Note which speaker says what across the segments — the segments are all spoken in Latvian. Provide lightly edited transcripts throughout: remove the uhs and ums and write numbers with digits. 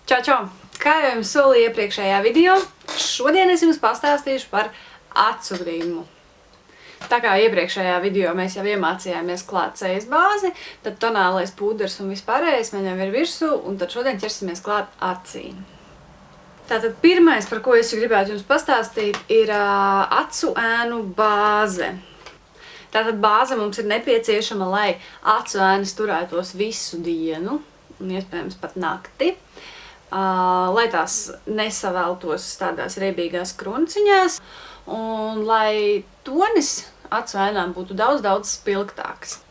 Speaker 1: Čau, čau! Kā jau jums solīju iepriekšējā video, šodien es jums pastāstīšu par acu grimmu. Tā kā iepriekšējā video mēs jau iemācījāmies klāt sejas bāzi, tad tonālais pūders un vispārējais man jau ir virsū, un tad šodien ķersimies klāt acīm. Tātad pirmais, par ko es gribētu jums pastāstīt, ir acu ēnu bāze. Tātad bāze mums ir nepieciešama, lai acu ēnas turētos visu dienu, un iespējams pat nakti. Lai tās nesaveltos tādās riebīgās krunciņās, un lai tonis acu ēnām būtu daudz spilgtāks.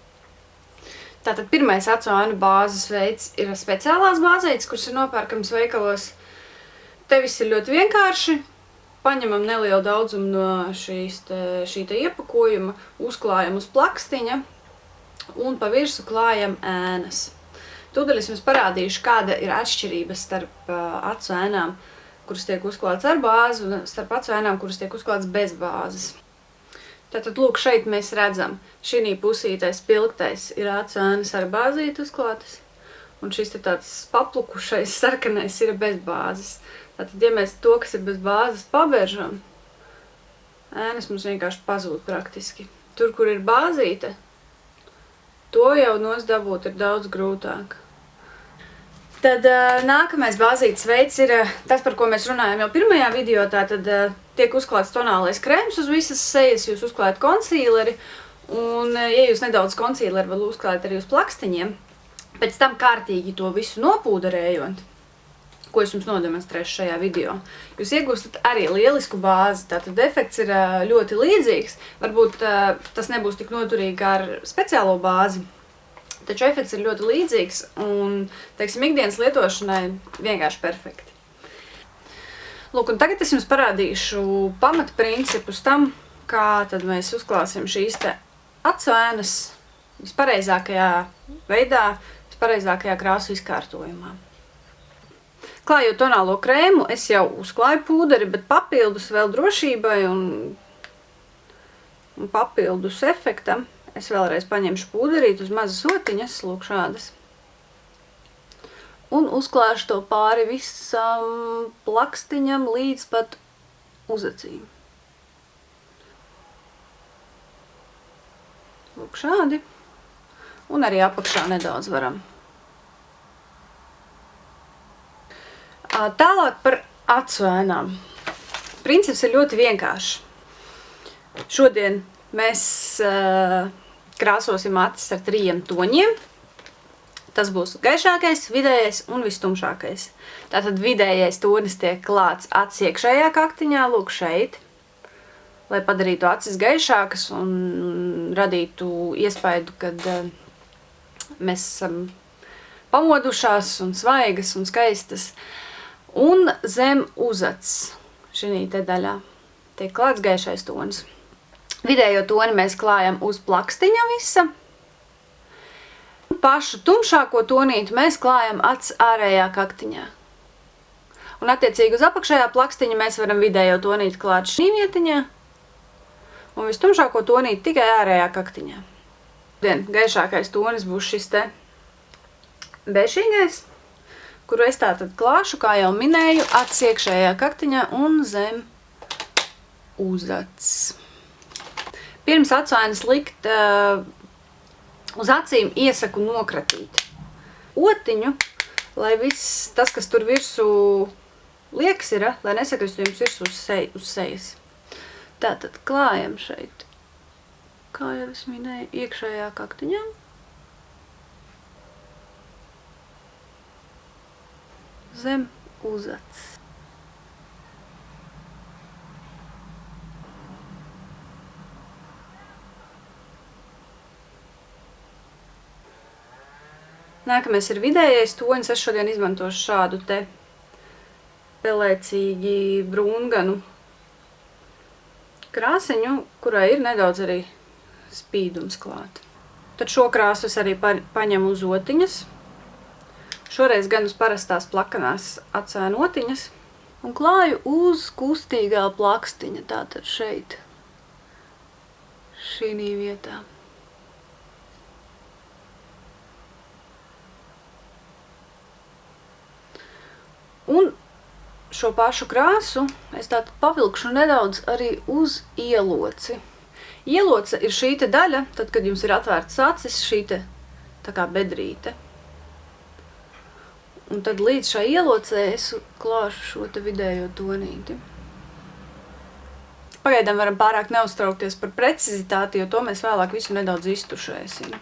Speaker 1: Tātad pirmais acu ēnu bāzes veids ir speciālās bāzītes, kuras ir nopērkams veikalos. Te viss ir ļoti vienkārši. Paņemam nelielu daudzumu no šī iepakojuma, uzklājam uz plakstiņa un pa virsu klājam ēnas. Tūdaļ es jums parādīšu, kāda ir atšķirība starp acu ēnām, kuras tiek uzklāts ar bāzi, un starp acu ēnām, kuras tiek uzklāts bez bāzes. Tātad, lūk, šeit mēs redzam, šī pusītais spilgtais ir acu ēnas ar bāzīti uzklātas, un šis te tāds paplukušais sarkanais ir bez bāzes. Tātad, ja mēs to, kas ir bez bāzes, paberžam, ēnas mums vienkārši pazūd praktiski. Tur, kur ir bāzīte, to jau dabūt ir daudz grūtāk. Tad nākamais bāzītes veids ir tas, par ko mēs runājam jau pirmajā video. Tātad tiek uzklāts tonālais krēms uz visas sejas, jūs uzklājat konsīleri, un ja jūs nedaudz konsīleri vēl uzklājat arī uz plakstiņiem, pēc tam kārtīgi to visu nopūderējot, ko es jums nodemonstrēšu šajā video, jūs iegūstat arī lielisku bāzi. Tātad efekts ir ļoti līdzīgs, varbūt tas nebūs tik noturīgi kā ar speciālo bāzi, taču efekts ir ļoti līdzīgs un, teiksim, ikdienas lietošanai vienkārši perfekti. Lūk, un tagad es jums parādīšu pamatprincipus tam, kā tad mēs uzklāsim šīs te acu ēnas vispareizākajā veidā, vispareizākajā krāsu izkārtojumā. Klājot tonālo krēmu, es jau uzklāju pūderi, bet papildus vēl drošībai un papildus efektam es vēlreiz paņemšu pūderīt uz mazas otiņas, lūk šādas. Un uzklāšu to pāri visam plakstiņam līdz pat uz acīm. Lūk šādi. Un arī apakšā nedaudz varam. Tālāk par acu ēnām. Princips ir ļoti vienkāršs. Šodien mēs krāsosim acis ar 3 toņiem. Tas būs gaišākais, vidējais un vistumšākais. Tātad vidējais tonis tiek klāts acis iekšējā kaktiņā, lūk šeit, lai padarītu acis gaišākas un radītu iespaidu, kad mēs esam pamodušās un svaigas un skaistas. Un zem uzacs šī te daļā tiek klāts gaišais tonis. Vidējo toni mēs klājam uz plakstiņa visa. Pašu tumšāko tonīti mēs klājam acis ārējā kaktiņā. Un attiecīgi uz apakšējā plakstiņa mēs varam vidējo tonīti klāt šī vietiņā. Un vistumšāko tonīti tikai ārējā kaktiņā. Gaišākais tonis būs šis te bešīgais, kuru es tātad klāšu, kā jau minēju, acis iekšējā kaktiņā un zem uzacs. Pirms acu ēnas likt uz acīm, iesaku nokratīt otiņu, lai viss tas, kas tur virsū liekas ir, lai nesakristu jums virsū uz sejas. Tātad klājam šeit, kā jau es minēju, iekšējā kaktiņā. Zem uzacs. Nākamais ir vidējais tonis. Es šodien izmantošu šādu te pelēcīgi brūnganu krāsiņu, kurai ir nedaudz arī spīdums klāt. Tad šo krāsu es arī paņemu uz otiņas. Šoreiz gan uz parastās plakanās acu ēnu otiņas. Un klāju uz kustīgā plakstiņa, tātad šeit, šī vietā. Un šo pašu krāsu es tātad pavilkšu nedaudz arī uz ieloci. Ieloce ir šī te daļa, tad, kad jums ir atvērts acis, šī te tā kā bedrīte. Un tad līdz šai ielocē es klāšu šo te vidējo tonīti. Pagaidām varam pārāk neuztraukties par precizitāti, jo to mēs vēlāk visu nedaudz iztušēsim.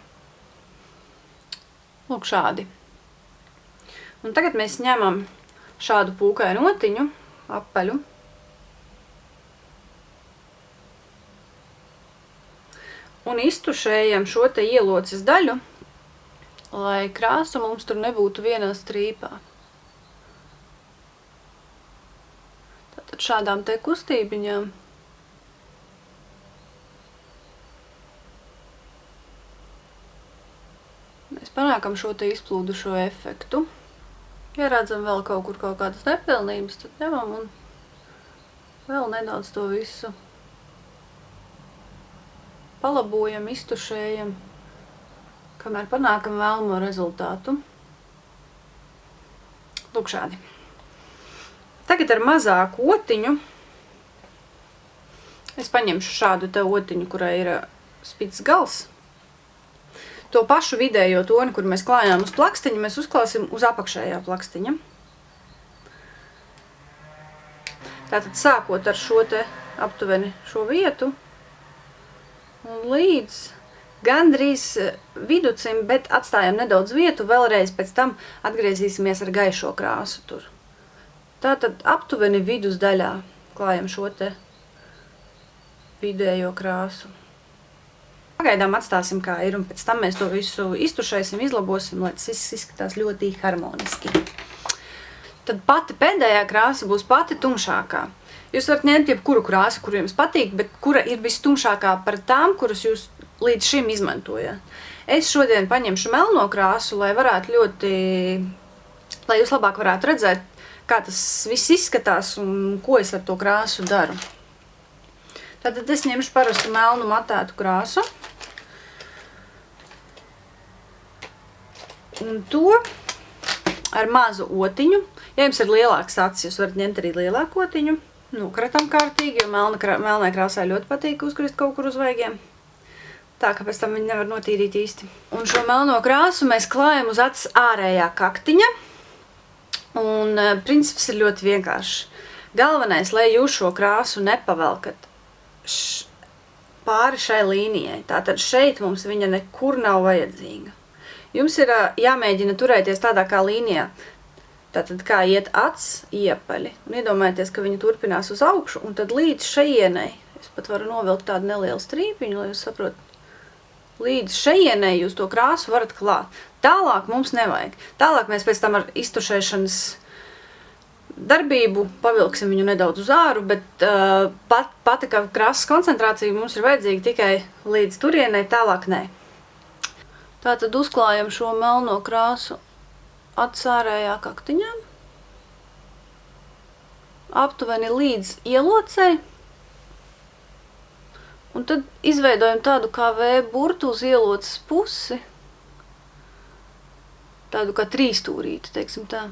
Speaker 1: Lūk, šādi. Un tagad mēs ņemam šādu pūkainu otiņu, apaļu. Un iztušējam šo te ieloces daļu, lai krāsa mums tur nebūtu vienā strīpā. Tātad šādām te kustībiņām. Mēs panākam šo te izplūdušo efektu. Ja redzam vēl kaut kur kaut kādas nepilnības, tad ņemam un vēl nedaudz to visu palabojam, iztušējam, kamēr panākam vēlamo rezultātu. Lūk šādi. Tagad ar mazāku otiņu es paņemšu šādu te otiņu, kurai ir spits gals. To pašu vidējo toni, kur mēs klājām uz plakstiņa, mēs uzklāsim uz apakšējā plakstiņa. Tātad sākot ar šo te aptuveni šo vietu un līdz gandrīz viducim, bet atstājam nedaudz vietu, vēlreiz pēc tam atgriezīsimies ar gaišo krāsu tur. Tātad aptuveni vidus daļā klājam šo te vidējo krāsu. Pagaidām atstāsim kā ir, un pēc tam mēs to visu iztušēsim, izlabosim, lai tas izskatās ļoti harmoniski. Tad pati pēdējā krāsa būs pati tumšākā. Jūs varat ņemt jebkuru krāsu, kuru jums patīk, bet kura ir vistumšākā par tām, kuras jūs līdz šim izmantojat. Es šodien paņemšu melno krāsu, lai jūs labāk varētu redzēt, kā tas viss izskatās un ko es ar to krāsu daru. Tātad es ņemšu parastu melnu matētu krāsu. Un to ar mazu otiņu. Ja jums ir lielāks acis, jūs varat ņemt arī lielāku otiņu. Nokratam kārtīgi, jo melnai krāsai ļoti patīk uzkrist kaut kur uz vaigiem. Tā, ka pēc tam viņi nevar notīrīt īsti. Un šo melno krāsu mēs klājam uz acis ārējā kaktiņa. Un princips ir ļoti vienkāršs. Galvenais, lai jūs šo krāsu nepavelkat pāri šai līnijai. Tātad šeit mums viņa nekur nav vajadzīga. Jums ir jāmēģina turēties tādā kā līnijā. Tātad kā iet acis, iepaļi. Un iedomājieties, ka viņa turpinās uz augšu, un tad līdz šejienei, es pat varu novilkt tādu nelielu strīpiņu, lai jūs saprotat, līdz šejienei jūs to krāsu varat klāt. Tālāk mums nevajag. Tālāk mēs pēc tam ar iztušēšanas darbību pavilksim viņu nedaudz uz āru, bet pati kā krāsas koncentrācija mums ir vajadzīga tikai līdz turienei, tālāk nē. Tātad uzklājam šo melno krāsu acis ārējā kaktiņā, aptuveni līdz ielocei, un tad izveidojam tādu kā V burtu uz ieloces pusi, tādu kā trīstūrīti, teiksim tā.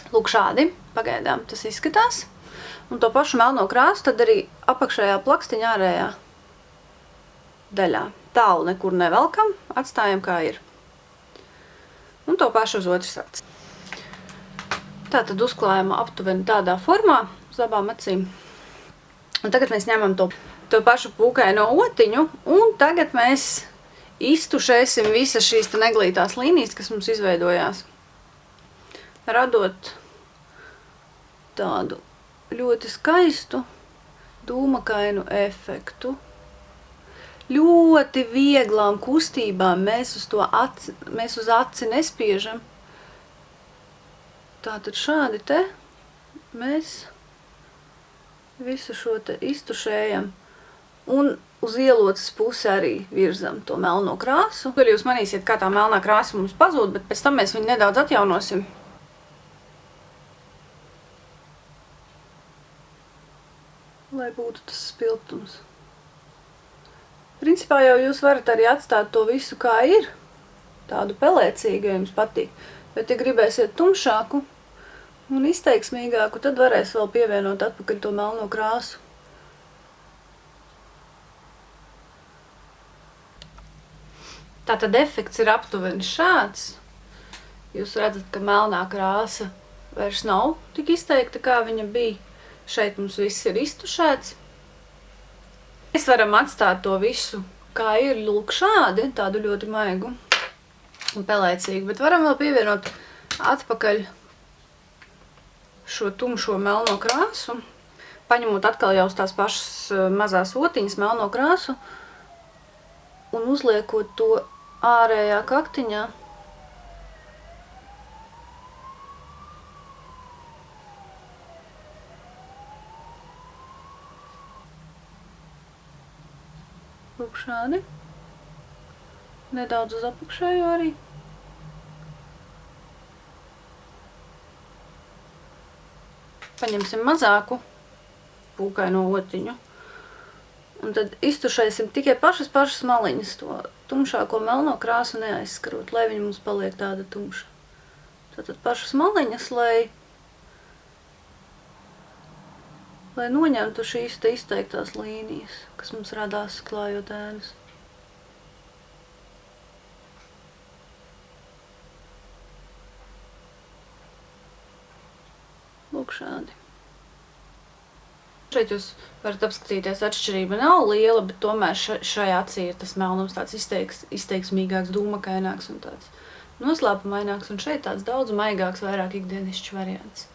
Speaker 1: Lūk šādi, pagaidām tas izskatās. Un to pašu melno krāsu tad arī apakšējā plakstiņa ārējā daļā. Tālu nekur nevelkam, atstājam kā ir. Un to pašu uz otras acis. Tātad uzklājam aptuveni tādā formā uz abām acīm. Un tagad mēs ņemam to pašu pūkaino otiņu, un tagad mēs iztušēsim visas šīs neglītās līnijas, kas mums izveidojās, radot tādu ļoti skaistu dūmakainu efektu. Ļoti vieglām kustībām mēs uz aci nespiežam. Tātad šādi te mēs visu šo te iztušējam un uz ieloces pusi arī virzam to melno krāsu. Tur jūs manīsiet, kā tā melnā krāsa mums pazūd, bet pēc tam mēs viņu nedaudz atjaunosim. Lai būtu tas spilgtums. Principā jau jūs varat arī atstāt to visu kā ir, tādu pelēcīgu, ja jums patīk. Bet, ja gribēsiet tumšāku un izteiksmīgāku, tad varēs vēl pievienot atpakaļ to melno krāsu. Tātad efekts ir aptuveni šāds. Jūs redzat, ka melnā krāsa vairs nav tik izteikta, kā viņa bija. Šeit mums viss ir iztušēts. Mēs varam atstāt to visu, kā ir, lūk šādi, tādu ļoti maigu un pelēcīgu, bet varam vēl pievienot atpakaļ šo tumšo melno krāsu, paņemot atkal jau uz tās pašas mazās otiņas melno krāsu un uzliekot to ārējā kaktiņā. Lūk šādi. Nedaudz uz apakšējo arī. Paņemsim mazāku pūkaino otiņu. Un tad iztušēsim tikai pašas maliņas, to tumšāko melno krāsu neaizskarot, lai viņa mums paliek tāda tumša. Tātad pašas maliņas, lai noņemtu šīs te izteiktās līnijas, kas mums radās klājot ēnas. Lūk šādi. Šeit jūs varat apskatīties, atšķirība nav liela, bet tomēr šajā acī ir tas melnums tāds izteiksmīgāks, dūmakaināks un tāds noslēpumaināks, un šeit tāds daudz maigāks, vairāk ikdienišķs variants.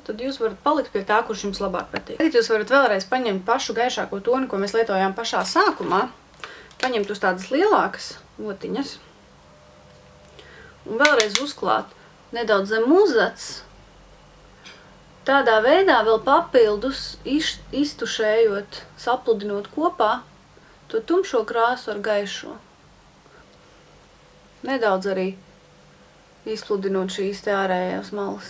Speaker 1: Tad jūs varat palikt pie tā, kurš jums labāk patīk. Tagad jūs varat vēlreiz paņemt pašu gaišāko toni, ko mēs lietojām pašā sākumā, paņemt uz tādas lielākas otiņas un vēlreiz uzklāt nedaudz zem uzacs. Tādā veidā vēl papildus iztušējot, sapludinot kopā to tumšo krāsu ar gaišo. Nedaudz arī izpludinot šīs te ārējās malas,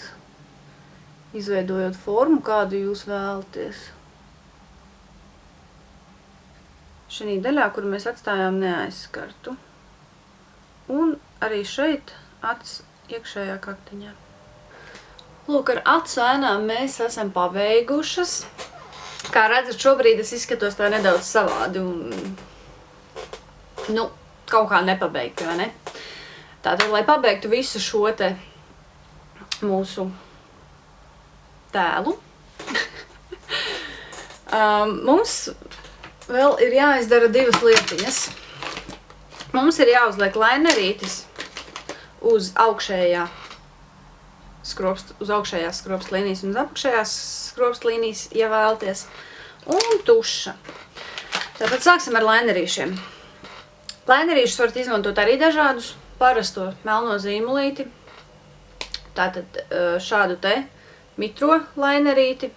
Speaker 1: izveidojot formu, kādu jūs vēlaties. Šī daļā, kuru mēs atstājām neaizskartu. Un arī šeit acis iekšējā kaktiņā. Lūk, ar acu ēnām mēs esam pabeigušas. Kā redzat, šobrīd es izskatos tā nedaudz savādi un, kaut kā nepabeigti, vai ne? Tātad, lai pabeigtu visu šo te mūsu tēlu, mums vēl ir jāizdara divas lietiņas. Mums ir jāuzliek lainerītis uz augšējās skropstlīnijas un uz apakšējās skropstlīnijas, ja vēlaties, un tuša. Tātad sāksim ar lainerīšiem. Lainerīšus varat izmantot arī dažādus, parasto melno zīmolīti, tātad šādu te mitro lainerīti,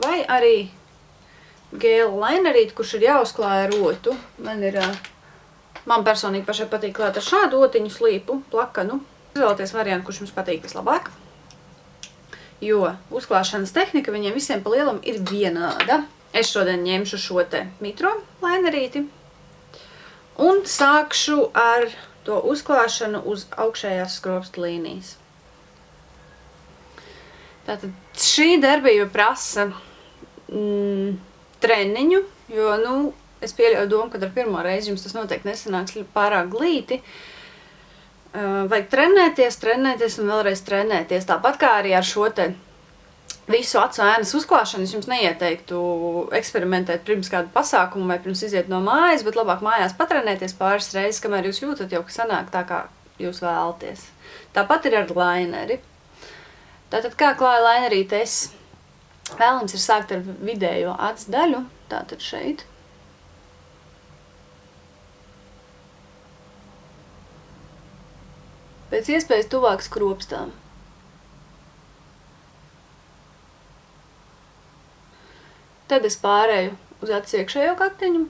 Speaker 1: vai arī gēla lainerīti, kurš ir jāuzklāja ar otu. Man personīgi pašai patīk klāt ar šādu otiņu slīpu, plakanu. Izvēlēties variantu, kurš jums patīk vislabāk, jo uzklāšanas tehnika viņiem visiem pa lielam ir vienāda. Es šodien ņemšu šo te mitro lainerīti un sākšu ar to uzklāšanu uz augšējās skropstlīnijas. Tātad šī darbība prasa treniņu, jo, es pieļauju domu, ka ar pirmo reizi jums tas noteikti nesanāks pārāk glīti. Vajag trenēties un vēlreiz trenēties. Tāpat kā arī ar šo te visu acu ēnas uzklāšanu, es jums neieteiktu eksperimentēt pirms kādu pasākumu vai pirms iziet no mājas, bet labāk mājās patrenēties pāris reizes, kamēr jūs jūtat jau, ka sanāk tā, kā jūs vēlaties. Tāpat ir ar laineri. Tātad, kā klāja lainerīti, vēlams ir sākt ar vidējo acs daļu, tātad šeit. Pēc iespējas tuvāk skropstām. Tad es pārēju uz acis iekšējo kaktiņu.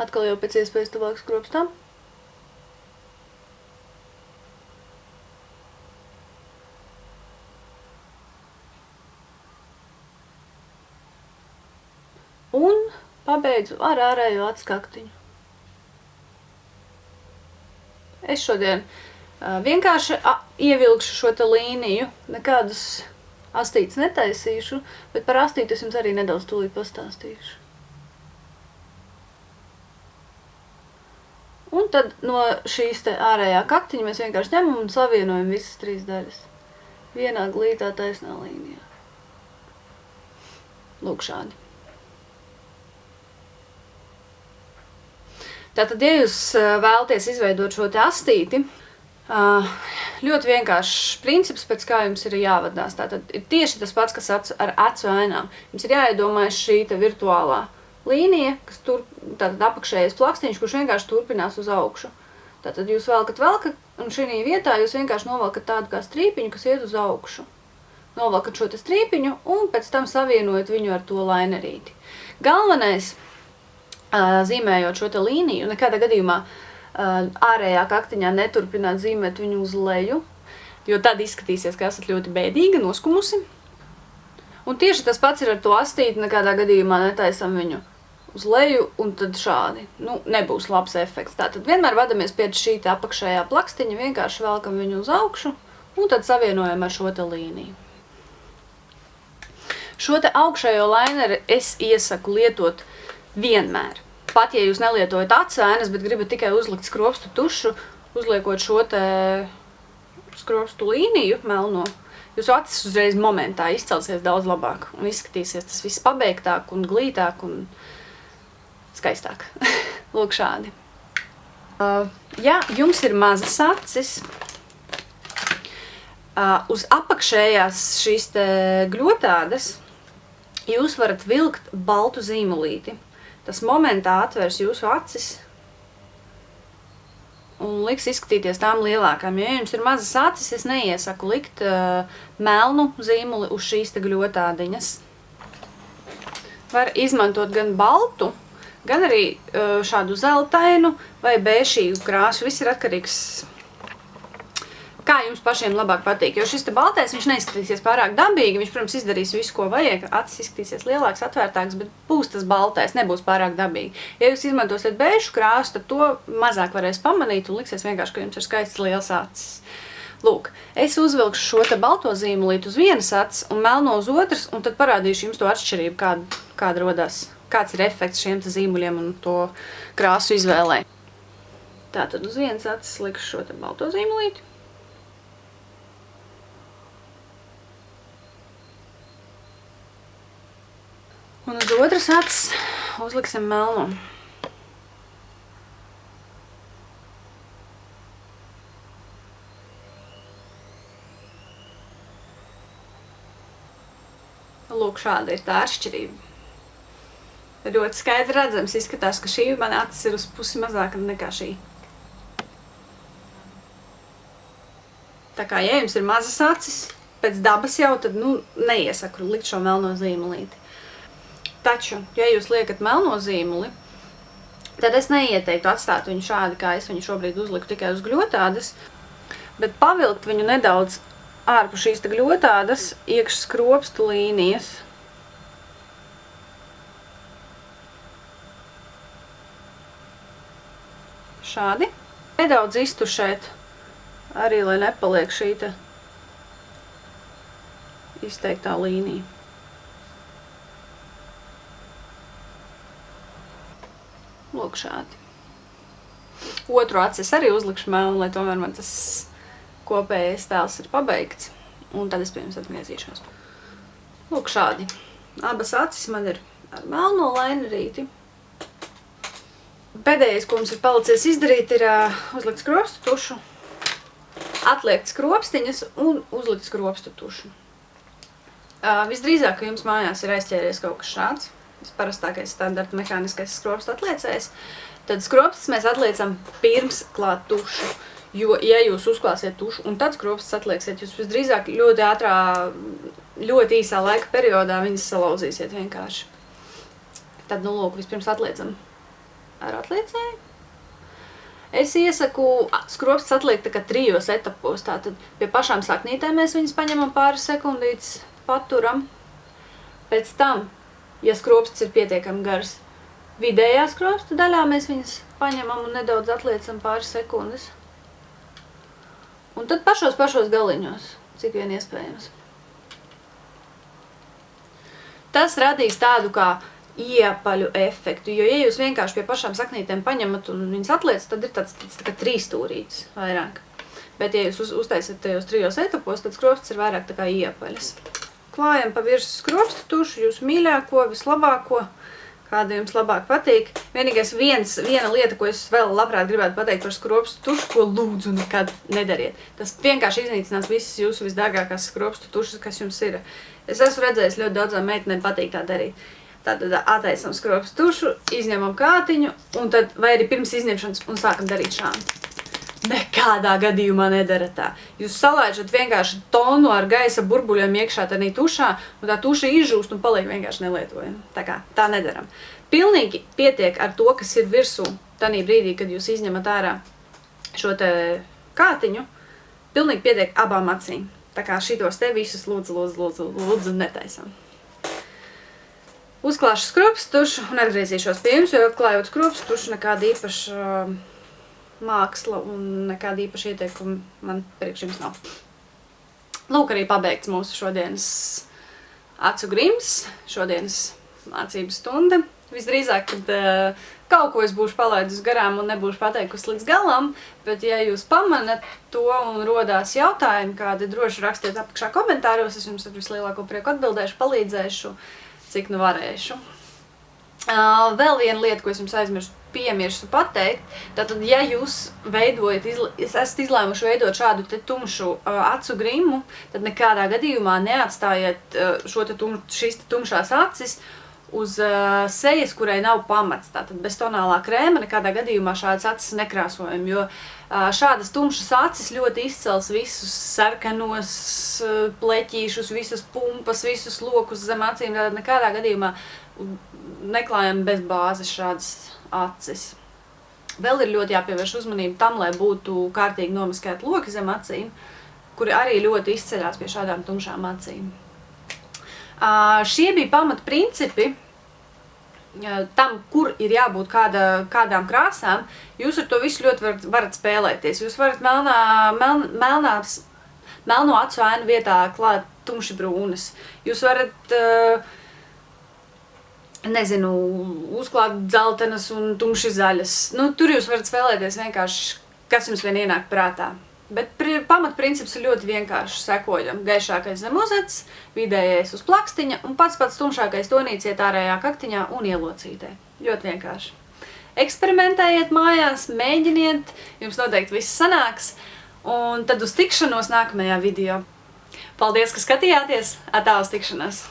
Speaker 1: Atkal jau pēc iespējas tuvāk skropstām. Un pabeidzu ar ārējo acis kaktiņu. Es šodien Vienkārši ievilkšu šo te līniju, nekādas astītes netaisīšu, bet par astīti es jums arī nedaudz tūlīt pastāstīšu. Un tad no šīs te ārējā kaktiņa mēs vienkārši ņemam un savienojam visas 3 daļas. Vienā glītā taisnā līnijā. Lūk šādi. Tātad, ja jūs vēlaties izveidot šo te astīti, ļoti vienkāršs princips, pēc kā jums ir jāvadās. Tātad ir tieši tas pats, kas ar acu ainām. Jums ir jāiedomājas šī te virtuālā līnija, kas tātad apakšējais plakstiņš, kurš vienkārši turpinās uz augšu. Tātad jūs velkat, un šī vietā jūs vienkārši novelkat tādu kā strīpiņu, kas iet uz augšu. Novelkat šo te strīpiņu un pēc tam savienojat viņu ar to lainerīti. Galvenais, zīmējot šo te līniju, nekādā gadījumā ārējā kaktiņā neturpināt zīmēt viņu uz leju, jo tad izskatīsies, ka esat ļoti bēdīga, noskumusi. Un tieši tas pats ir ar to astīti, nekādā gadījumā netaisam viņu uz leju un tad šādi. Nebūs labs efekts. Tātad vienmēr vadamies pie šī te apakšējā plakstiņa, vienkārši velkam viņu uz augšu un tad savienojam ar šo te līniju. Šo te augšējo laineri es iesaku lietot vienmēr. Pat, ja jūs nelietojat acu ainas, bet gribat tikai uzlikt skropstu tušu, uzliekot šo te skropstu līniju melno, jūsu acis uzreiz momentā izcelsies daudz labāk un izskatīsies tas viss pabeigtāk un glītāk un skaistāk. Lūk šādi. Ja jums ir mazas acis, uz apakšējās šīs te gļotādes jūs varat vilkt baltu zīmolīti. Tas momentā atvērs jūsu acis un liks izskatīties tām lielākām. Ja jums ir mazas acis, es neiesaku likt melnu zīmuli uz šīs te gļotādiņas. Var izmantot gan baltu, gan arī šādu zeltainu vai bēšīgu krāsu. Viss ir atkarīgs, kā jums pašiem labāk patīk. Jo šis te baltais, viņš neizskatīsies pārāk dabīgi, viņš, protams, izdarīs visu, ko vajag, acis izskatīsies lielāks, atvērtāks, bet būs tas baltais, nebūs pārāk dabīgi. Ja jūs izmantosiet bēšu krāsu, tad to mazāk varēs pamanīt un liksies vienkārši, ka jums ir skaists liels acis. Lūk, es uzvilkšu šo te balto zīmolīti uz vienas acis un melno uz otras, un tad parādīšu jums to atšķirību, kāda rodās, kāds ir efekts šiem te zīmuļiem un to krāsu izvēlē. Tātad uz vienas acis likšu šo te balto zīmolīti. Un uz otras acis uzliksim melno. Lūk, šāda ir tā atšķirība. Ļoti skaidri redzams, izskatās, ka šī mana acis ir uz pusi mazāka nekā šī. Tā kā, ja jums ir mazas acis, pēc dabas jau, tad, neiesaku likt šo melno zīmolīti. Taču, ja jūs liekat melno zīmuli, tad es neieteiktu atstāt viņu šādi, kā es viņu šobrīd uzliku tikai uz gļotādes, bet pavilkt viņu nedaudz ārpus šīs te gļotādes, iekš skropstu līnijas. Šādi. Nedaudz iztušēt, arī lai nepaliek šī te izteiktā līnija. Lūk šādi. Otru aci es arī uzlikšu melnu, lai tomēr man tas kopējais tēls ir pabeigts. Un tad es pie jums atgriezīšos. Lūk šādi. Abas acis man ir ar melno lainerīti. Pēdējais, ko mums ir palicies izdarīt, ir uzlikt skropstu tušu, atliekt skropstiņas un uzlikt skropstu tušu. Visdrīzāk, ka jums mājās ir aizķēries kaut kas šāds. Parastākais standarta mehāniskais skropstu atliecējs, tad skropstus mēs atliecam pirms klāt tušu. Jo, ja jūs uzklāsiet tušu un tad skropstus atlieksiet, jūs visdrīzāk ļoti īsā laika periodā viņas salauzīsiet vienkārši. Tad, lūk, vispirms atliecam ar atliecēju. Es iesaku skropstus atliekt tā kā 3 etapos. Tātad pie pašām saknītēm mēs viņas paņemam pāris sekundītes, paturam. Pēc tam, ja skropsts ir pietiekami gars, vidējā skropsta daļā mēs viņas paņemam un nedaudz atliecam pāris sekundes. Un tad pašos galiņos, cik vien iespējams. Tas radīs tādu kā iepaļu efektu, jo, ja jūs vienkārši pie pašām saknītēm paņemat un viņas atliecat, tad ir tāds kā trīsstūrītis vairāk. Bet, ja jūs uztaisiet tajos 3 etapos, tad skropstas ir vairāk tā kā iepaļas. Klājam pa virsmu skropstu tušu, jūs mīļāko, vislabāko, kāda jums labāk patīk. Vienīgais viena lieta, ko es vēl labprāt gribētu pateikt par skropstu tušu, ko lūdzu nekad nedariet. Tas vienkārši iznīcinās visas jūsu visdārgākās skropstu tušas, kas jums ir. Es esmu redzējis ļoti daudzām meitenēm patīk tā darīt. Tātad attaisam skropstu tušu, izņemam kātiņu, un tad, vai arī pirms izņemšanas, un sākam darīt šādi. Nekādā gadījumā nedara tā. Jūs salaižat vienkārši tonu ar gaisa burbuļiem iekšā tādā tušā, un tā tuša izžūst un paliek vienkārši nelietojama. Tā kā tā nedaram. Pilnīgi pietiek ar to, kas ir virsū tanī brīdī, kad jūs izņemat ārā šo te kātiņu. Pilnīgi pietiek abām acīm. Tā kā šitos te visus lūdzu netaisam. Uzklāšu skropstu tušu un atgriezīšos pie jums, jo atklājot skropstu tušu nekāda īpaša māksla un nekāda īpaša ieteikuma man priekš jums nav. Lūk, arī pabeigts mūsu šodienas acu grims, šodienas mācību stunda. Visdrīzāk, kad kaut ko es būšu palaidus garām un nebūšu pateikusi līdz galam, bet ja jūs pamanat to un rodās jautājumi, kādi droši rakstiet apakšā komentāros, es jums ar vislielāko prieku atbildēšu, palīdzēšu, cik nu varēšu. Vēl viena lieta, ko es jums piemirstu pateikt, tātad, ja jūs esat izlēmuši veidot šādu te tumšu acu grimu, tad nekādā gadījumā neatstājiet šīs tumšās acis uz sejas, kurai nav pamats. Tātad bez tonālā krēma nekādā gadījumā šādas acis nekrāsojam, jo šādas tumšas acis ļoti izcels visus sarkanos pleķīšus, visas pumpas, visus lokus zem acīm, tātad nekādā gadījumā neklājam bez bāzes šādas acis. Vēl ir ļoti jāpievērš uzmanību tam, lai būtu kārtīgi nomaskēti loki zem acīm, kuri arī ļoti izceļās pie šādām tumšām acīm. Šie bija pamatprincipi tam, kur ir jābūt kādām krāsām. Jūs ar to visu ļoti varat spēlēties. Jūs varat melno acu ainu vietā klāt tumši brūnas. Jūs varat uzklāt dzeltenas un tumši zaļas. Tur jūs varat spēlēties vienkārši, kas jums vien ienāk prātā. Bet pamatprincips ir ļoti vienkārši. Sekojam gaišākais zem uzacis, vidējais uz plakstiņa un pats tumšākais tonīciet ārējā kaktiņā un ielocītē. Ļoti vienkārši. Eksperimentējiet mājās, mēģiniet, jums noteikti viss sanāks. Un tad uz tikšanos nākamajā video. Paldies, ka skatījāties! Atā uz tikšanos!